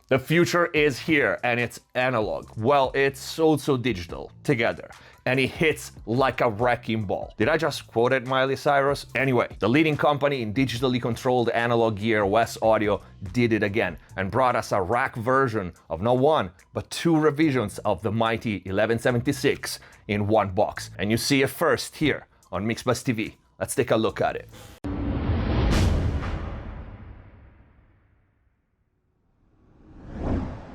The future is here and it's analog. Well, it's also digital together. And it hits like a wrecking ball. Did I just quote it, Miley Cyrus? Anyway, the leading company in digitally controlled analog gear, West Audio, did it again and brought us a rack version of not one, but two revisions of the mighty 1176 in one box. And you see it first here on MixBuzz TV. Let's take a look at it.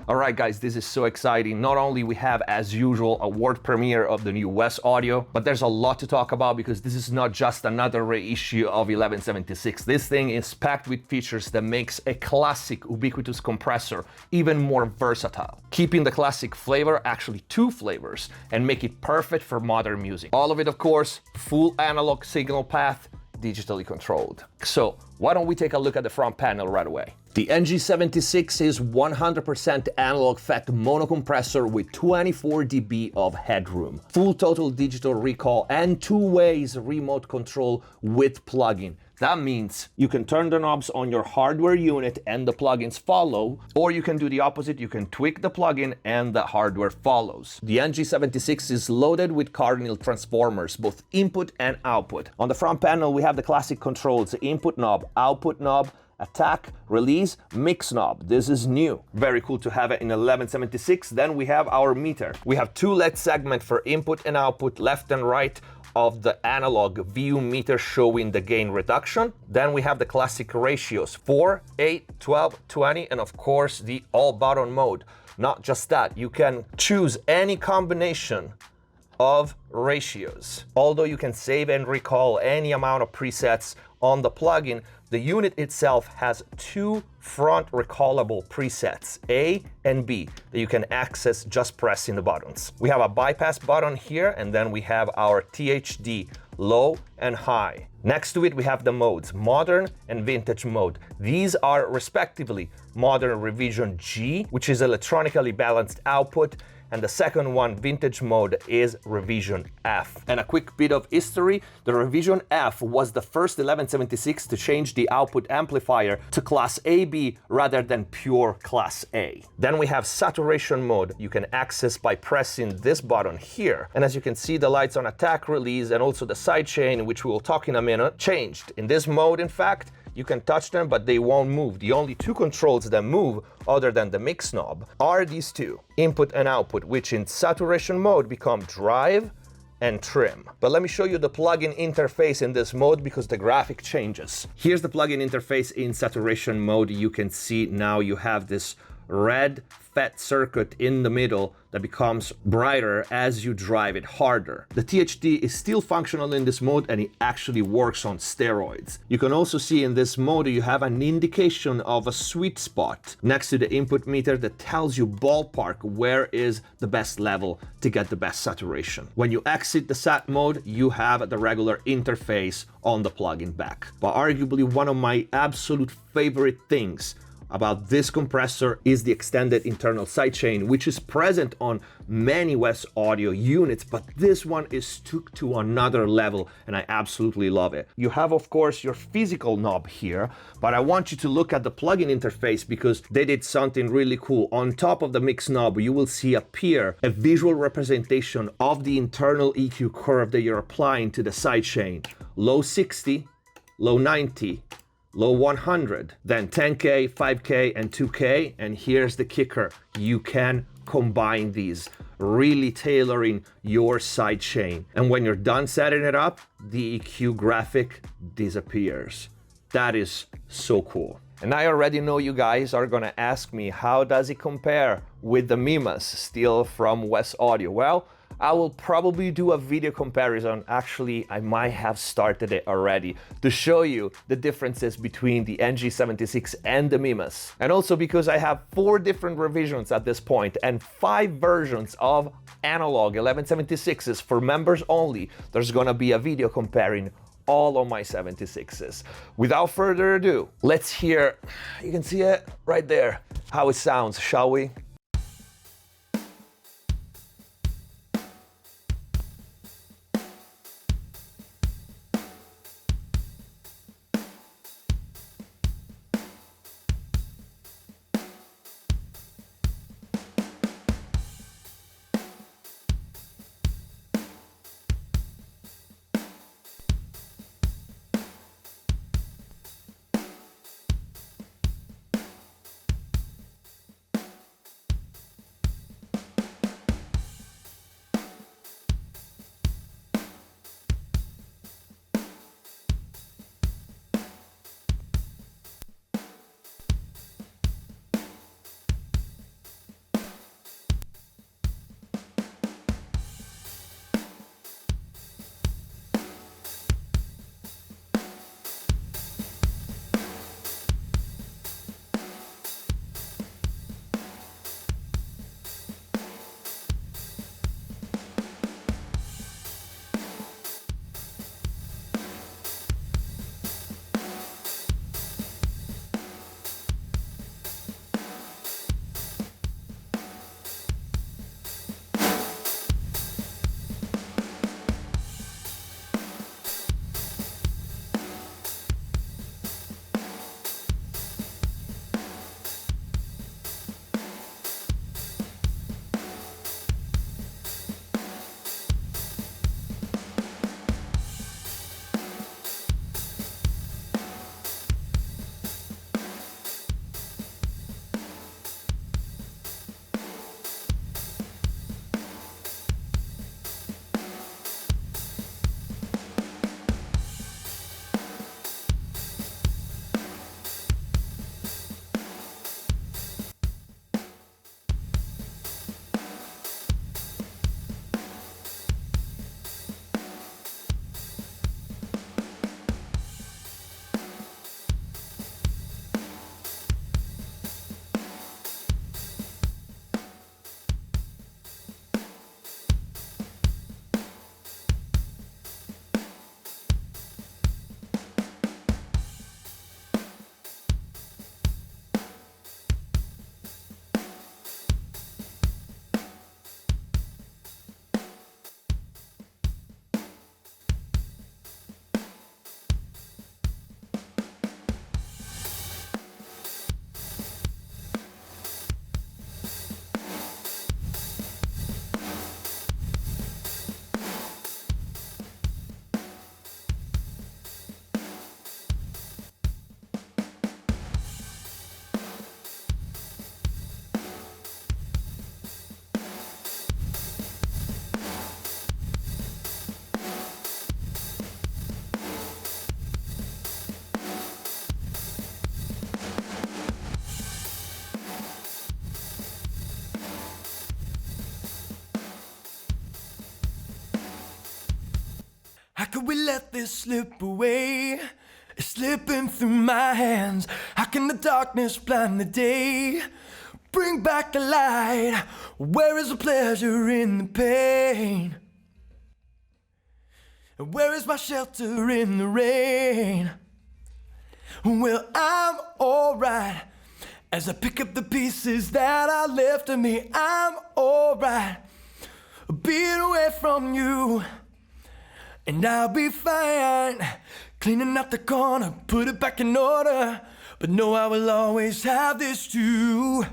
Alright guys, this is so exciting. Not only we have, as usual, a world premiere of the new West Audio, but there's a lot to talk about because this is not just another reissue of 1176. This thing is packed with features that makes a classic ubiquitous compressor even more versatile, keeping the classic flavor, actually two flavors, and make it perfect for modern music. All of it, of course, full analog signal path, digitally controlled. So why don't we take a look at the front panel right away? The Ng76 is 100% analog FET mono compressor with 24 dB of headroom, full total digital recall, and 2 ways remote control with plugin. That means you can turn the knobs on your hardware unit and the plugins follow, or you can do the opposite, you can tweak the plugin and the hardware follows. The Ng76 is loaded with cardinal transformers, both input and output. On the front panel we have the classic controls: input knob, output knob, attack, release, mix knob. This is new. Very cool to have it in 1176. Then we have our meter. We have 2 LED segments for input and output, left and right of the analog VU meter showing the gain reduction. Then we have the classic ratios: 4, 8, 12, 20, and of course the all button mode. Not just that, you can choose any combination of ratios. Although you can save and recall any amount of presets on the plugin, the unit itself has 2 front recallable presets, A and B, that you can access just pressing the buttons. We have a bypass button here, and then we have our THD, low and high. Next to it we have the modes, modern and vintage mode. These are respectively modern revision G, which is electronically balanced output, and the second one, vintage mode, is revision F. And a quick bit of history: the revision F was the first 1176 to change the output amplifier to class AB rather than pure class A. Then we have saturation mode. You can access by pressing this button here. And as you can see, the lights on attack, release, and also the sidechain, which we will talk in a minute, changed. In this mode, in fact, you can touch them, but they won't move. The only 2 controls that move, other than the mix knob, are these 2, input and output, which in saturation mode become drive and trim. But let me show you the plugin interface in this mode because the graphic changes. Here's the plugin interface in saturation mode. You can see now you have this red FET circuit in the middle that becomes brighter as you drive it harder. The THD is still functional in this mode and it actually works on steroids. You can also see in this mode you have an indication of a sweet spot next to the input meter that tells you ballpark where is the best level to get the best saturation. When you exit the sat mode, you have the regular interface on the plugin back. But arguably one of my absolute favorite things about this compressor is the extended internal sidechain, which is present on many West Audio units, but this one is took to another level and I absolutely love it. You have, of course, your physical knob here, but I want you to look at the plugin interface because they did something really cool. On top of the mix knob, you will see appear a visual representation of the internal EQ curve that you're applying to the sidechain. Low 60, low 90, low 100, then 10K, 5K, and 2K. And here's the kicker: you can combine these, really tailoring your sidechain. And when you're done setting it up, the EQ graphic disappears. That is so cool. And I already know you guys are gonna ask me, how does it compare with the Mimas, still from West Audio? Well, I will probably do a video comparison. Actually, I might have started it already to show you the differences between the Ng76 and the Mimas. And also because I have 4 different revisions at this point and 5 versions of analog 1176s for members only, there's gonna be a video comparing all of my 76s. Without further ado, let's hear, you can see it right there, how it sounds, shall we? could we let this slip away? It's slipping through my hands. How can the darkness blind the day? Bring back the light. Where is the pleasure in the pain? Where is my shelter in the rain? Well, I'm alright. As I pick up the pieces that are left of me, I'm alright. Being away from you, and I'll be fine. Cleaning out the corner, put it back in order. But no, I will always have this too,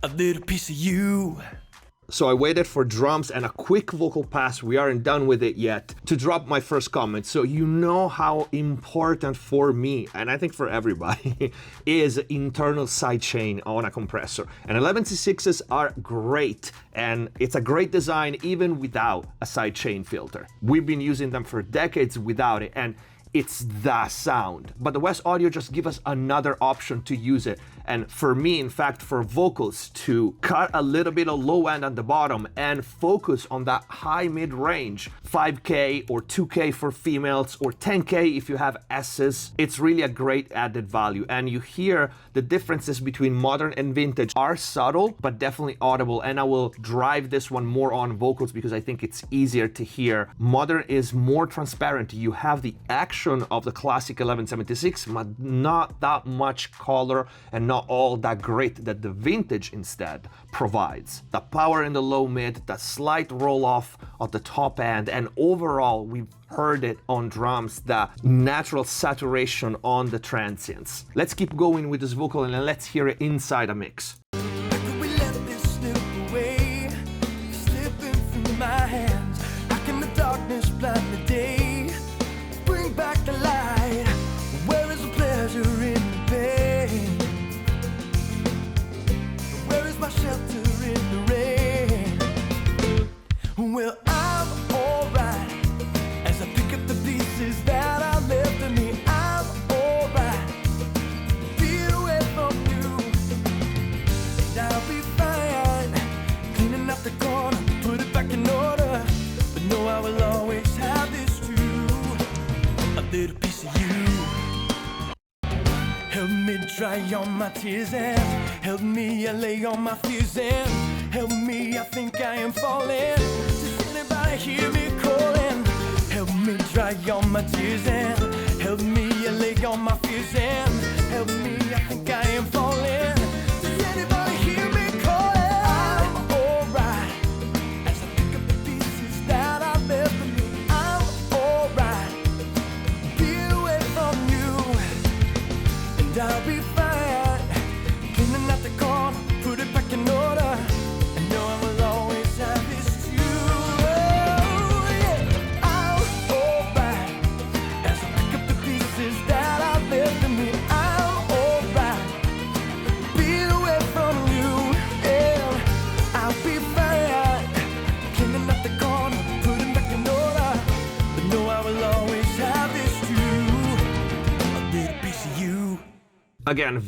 a little piece of you. So I waited for drums and a quick vocal pass, we aren't done with it yet, to drop my first comment. So you know how important for me, and I think for everybody, is internal sidechain on a compressor. And 1176s are great, and it's a great design even without a sidechain filter. We've been using them for decades without it, and it's the sound. But the West Audio just give us another option to use it. And for me, in fact, for vocals to cut a little bit of low end at the bottom and focus on that high mid range, 5K or 2K for females or 10K if you have S's, it's really a great added value. And you hear the differences between modern and vintage are subtle, but definitely audible. And I will drive this one more on vocals because I think it's easier to hear. Modern is more transparent. You have the action of the classic 1176, but not that much color and not all that great that the vintage instead provides. The power in the low mid, the slight roll off of the top end, and overall we've heard it on drums, the natural saturation on the transients. Let's keep going with this vocal and let's hear it inside a mix. Could we let this slip away? Slipping through my hands. How can the darkness blind the day? Bring back the light. Where is the pleasure in the pain? Where is my shelter in the rain? Well, I'm alright. As I pick up the pieces that are left of me, I'm alright. Be away from you, and I'll be fine. Cleaning up the corner, put it back in order. But no, I will always have this too, a little piece of you. Help me dry all my tears and help me lay all my fears and help me, I think I am falling. Does anybody hear me calling? Help me dry all my tears and help me lay all my fears and help me, I think I am falling. Does anybody hear me calling? I'm alright. As I pick up the pieces that are left of me, I'm alright. Be away from you, and I'll be fine. Cleaning out the corner, put it back in order. And know I will always have this too. Oh, yeah. I'm alright. As I pick up the pieces that are left of me, I'm alright. Be away from you, and I'll be fine. Cleaning up the corner, put it back in order. But know I will always have this too, a little piece of you. Again,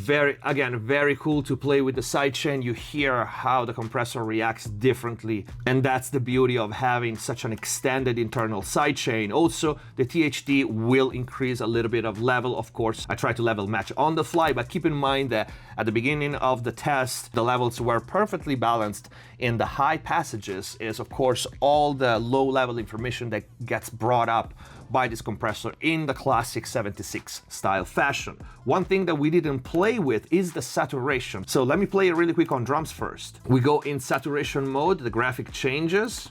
very cool to play with the sidechain. You hear how the compressor reacts differently, and that's the beauty of having such an extended internal sidechain. Also, the THD will increase a little bit of level. Of course, I try to level match on the fly, but keep in mind that at the beginning of the test, the levels were perfectly balanced. In the high passages is, of course, all the low level information that gets brought up by this compressor in the classic 76 style fashion. One thing that we didn't play with is the saturation. So let me play it really quick on drums first. We go in saturation mode, the graphic changes.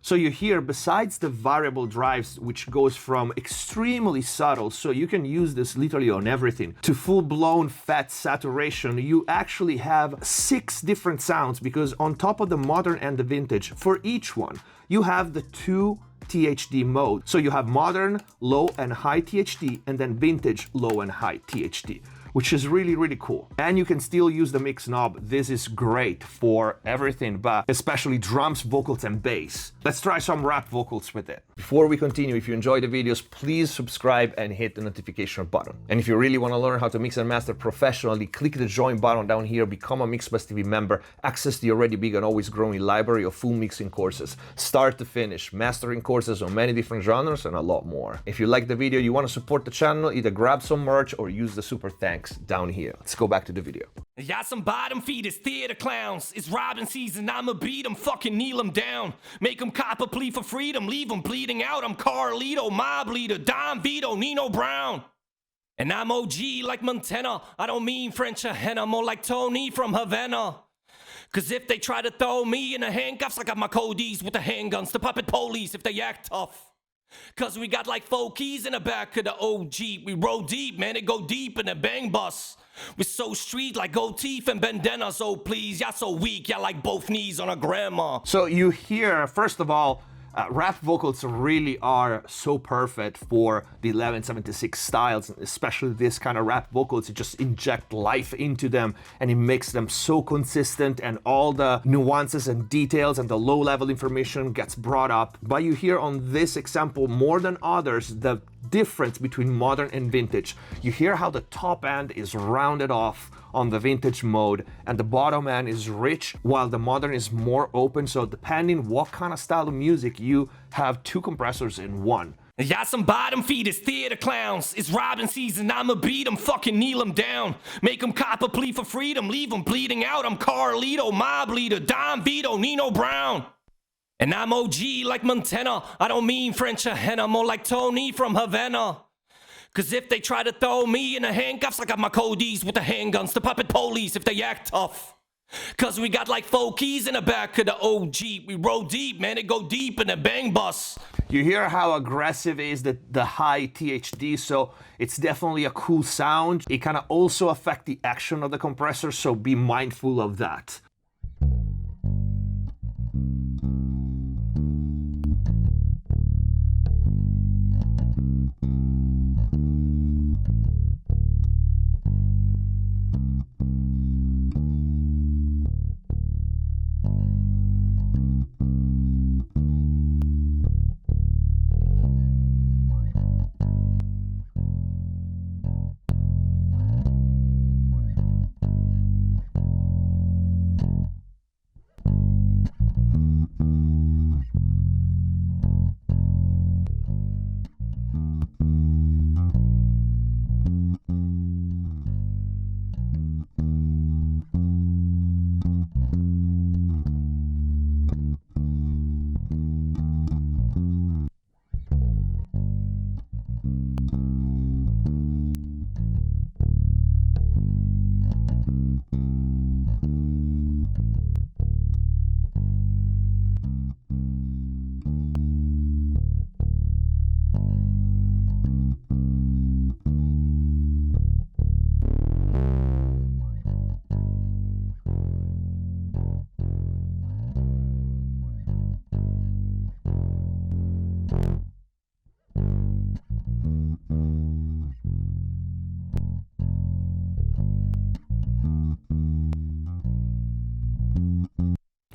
So you hear, besides the variable drives, which goes from extremely subtle, so you can use this literally on everything, to full-blown fat saturation, you actually have 6 different sounds, because on top of the modern and the vintage, for each one, you have the 2 THD mode. So you have modern, low and high THD, and then vintage, low and high THD, which is really, really cool. And you can still use the mix knob. This is great for everything, but especially drums, vocals, and bass. Let's try some rap vocals with it. Before we continue, if you enjoy the videos, please subscribe and hit the notification button. And if you really want to learn how to mix and master professionally, click the join button down here, become a MixBus TV member, access the already big and always growing library of full mixing courses, start to finish, mastering courses on many different genres, and a lot more. If you like the video, you want to support the channel, either grab some merch or use the super thanks down here. Let's go back to the video. Y'all some bottom feeders, theater clowns. It's robbing season, I'ma beat 'em, fucking kneel 'em down. Make 'em cop a plea for freedom, leave 'em bleeding out. I'm Carlito, mob leader, Don Vito, Nino Brown. And I'm OG like Montana. I don't mean French or henna, more like Tony from Havana. Cause if they try to throw me in the handcuffs, I got my Codies with the handguns, the puppet police if they act tough. Cause we got like 4 keys in the back of the OG. We roll deep, man, it go deep in the bang bus. We're so street like gold teeth and bandanas. Oh please, y'all so weak, y'all like both knees on a grandma. So you hear, first of all, rap vocals really are so perfect for the 1176 styles, especially this kind of rap vocals. You just inject life into them and it makes them so consistent, and all the nuances and details and the low-level information gets brought up. But you hear on this example more than others the difference between modern and vintage. You hear how the top end is rounded off on the vintage mode and the bottom end is rich, while the modern is more open. So depending what kind of style of music, you have 2 compressors in one. Y'all some bottom feeders, theater clowns. It's robbing season, I'ma beat 'em, fucking kneel 'em down. Make 'em cop a plea for freedom, leave 'em bleeding out. I'm Carlito, mob leader, Don Vito, Nino Brown. And I'm OG like Montana. I don't mean French or henna, more like Tony from Havana. Cause if they try to throw me in the handcuffs, I got my Codies with the handguns, the puppet police if they act tough. Cause we got like 4 keys in the back of the OG. We roll deep, man, it go deep in the bang bus. You hear how aggressive is the high THD, so it's definitely a cool sound. It kind of also affects the action of the compressor, so be mindful of that.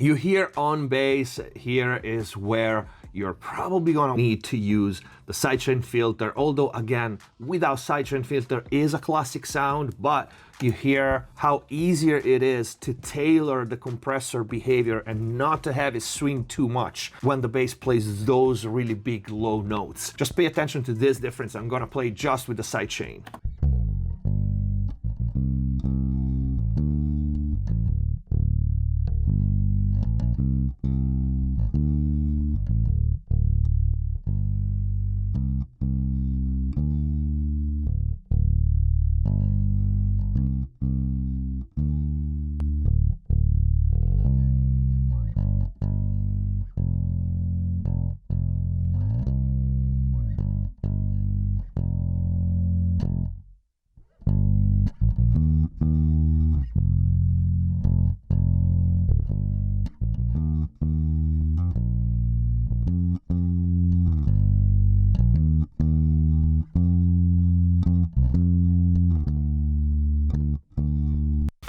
You hear on bass, here is where you're probably gonna need to use the sidechain filter, although again, without sidechain filter is a classic sound, but you hear how easier it is to tailor the compressor behavior and not to have it swing too much when the bass plays those really big low notes. Just pay attention to this difference. I'm gonna play just with the sidechain.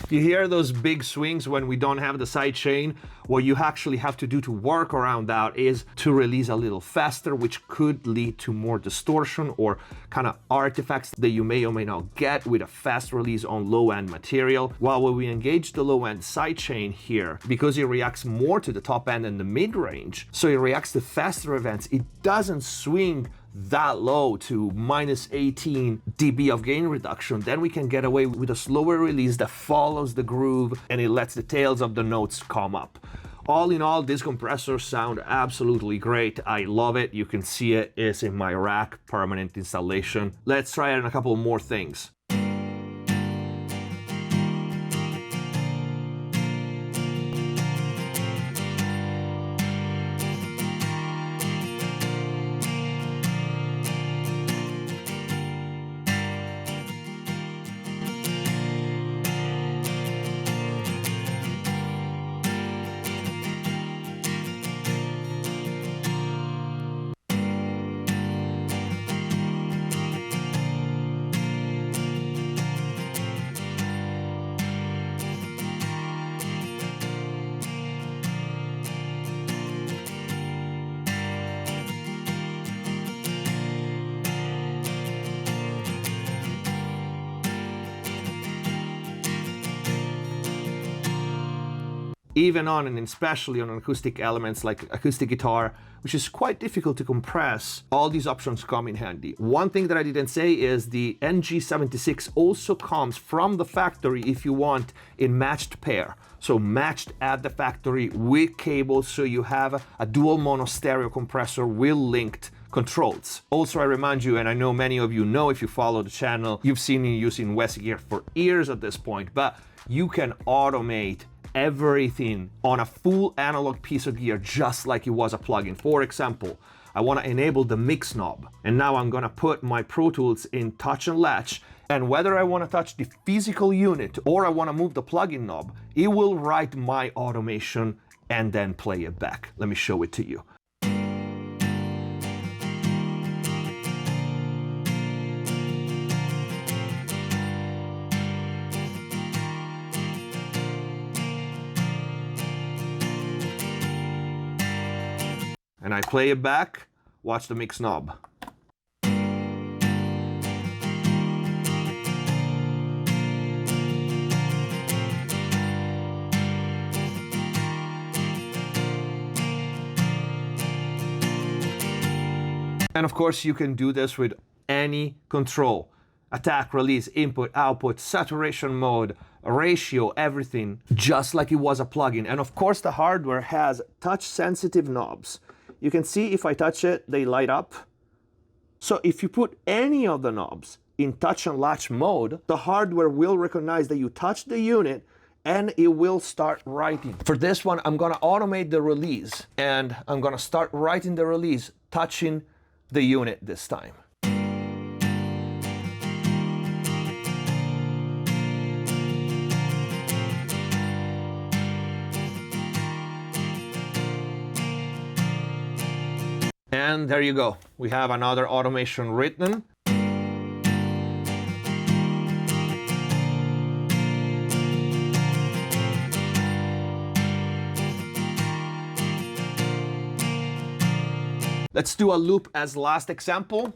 You hear those big swings when we don't have the sidechain? What you actually have to do to work around that is to release a little faster, which could lead to more distortion or kind of artifacts that you may or may not get with a fast release on low-end material. While when we engage the low-end sidechain here, because it reacts more to the top end and the mid-range, so it reacts to faster events, it doesn't swing that low to minus 18 dB of gain reduction, then we can get away with a slower release that follows the groove and it lets the tails of the notes come up. All in all, these compressors sound absolutely great. I love it. You can see it is in my rack, permanent installation. Let's try it on a couple more things. Even on and especially on acoustic elements like acoustic guitar, which is quite difficult to compress, all these options come in handy. One thing that I didn't say is the Ng76 also comes from the factory if you want in matched pair. So matched at the factory with cables, so you have a dual mono stereo compressor with linked controls. Also, I remind you, and I know many of you know if you follow the channel, you've seen me using Geer for years at this point, but you can automate everything on a full analog piece of gear just like it was a plugin. For example, I want to enable the mix knob, and now I'm going to put my Pro Tools in touch and latch, and whether I want to touch the physical unit or I want to move the plugin knob, it will write my automation and then play it back. Let me show it to you. And I play it back, watch the mix knob. And of course you can do this with any control. Attack, release, input, output, saturation mode, ratio, everything, just like it was a plugin. And of course the hardware has touch sensitive knobs. You can see if I touch it, they light up. So if you put any of the knobs in touch and latch mode, the hardware will recognize that you touch the unit and it will start writing. For this one, I'm gonna automate the release and I'm gonna start writing the release, touching the unit this time. And there you go. We have another automation written. Let's do a loop as last example.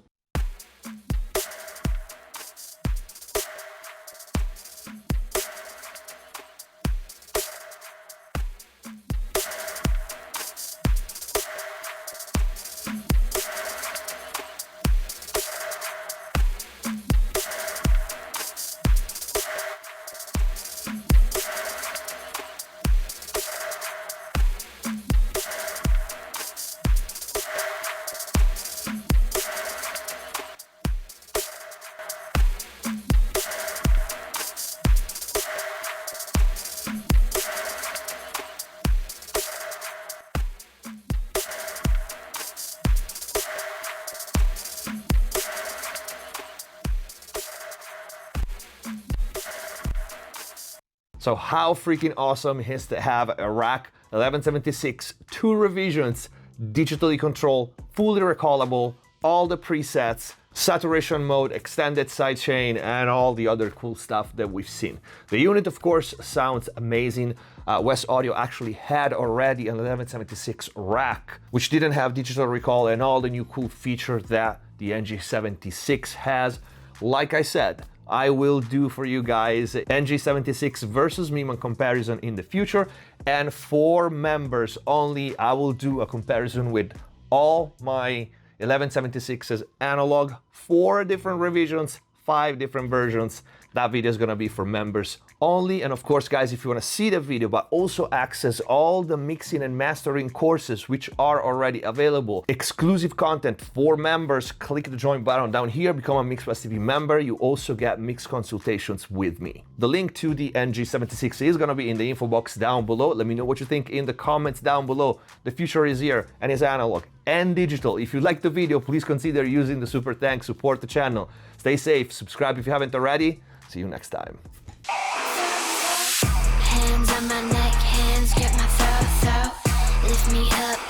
So how freaking awesome it is to have a rack 1176, 2 revisions, digitally controlled, fully recallable, all the presets, saturation mode, extended sidechain, and all the other cool stuff that we've seen. The unit, of course, sounds amazing. West Audio actually had already an 1176 rack, which didn't have digital recall and all the new cool features that the Ng76 has. Like I said, I will do for you guys Ng76 versus Mimon comparison in the future, and for members only, I will do a comparison with all my 1176's analog, 4 different revisions, 5 different versions. That video is gonna be for members only. And of course, guys, if you wanna see the video, but also access all the mixing and mastering courses, which are already available, exclusive content for members, click the join button down here, become a MixPlus TV member. You also get mix consultations with me. The link to the Ng76 is gonna be in the info box down below. Let me know what you think in the comments down below. The future is here and is analog and digital. If you liked the video, please consider using the super thanks, support the channel. Stay safe, subscribe if you haven't already. See you next time. Hands on my neck, hands grip my throat. Lift me up.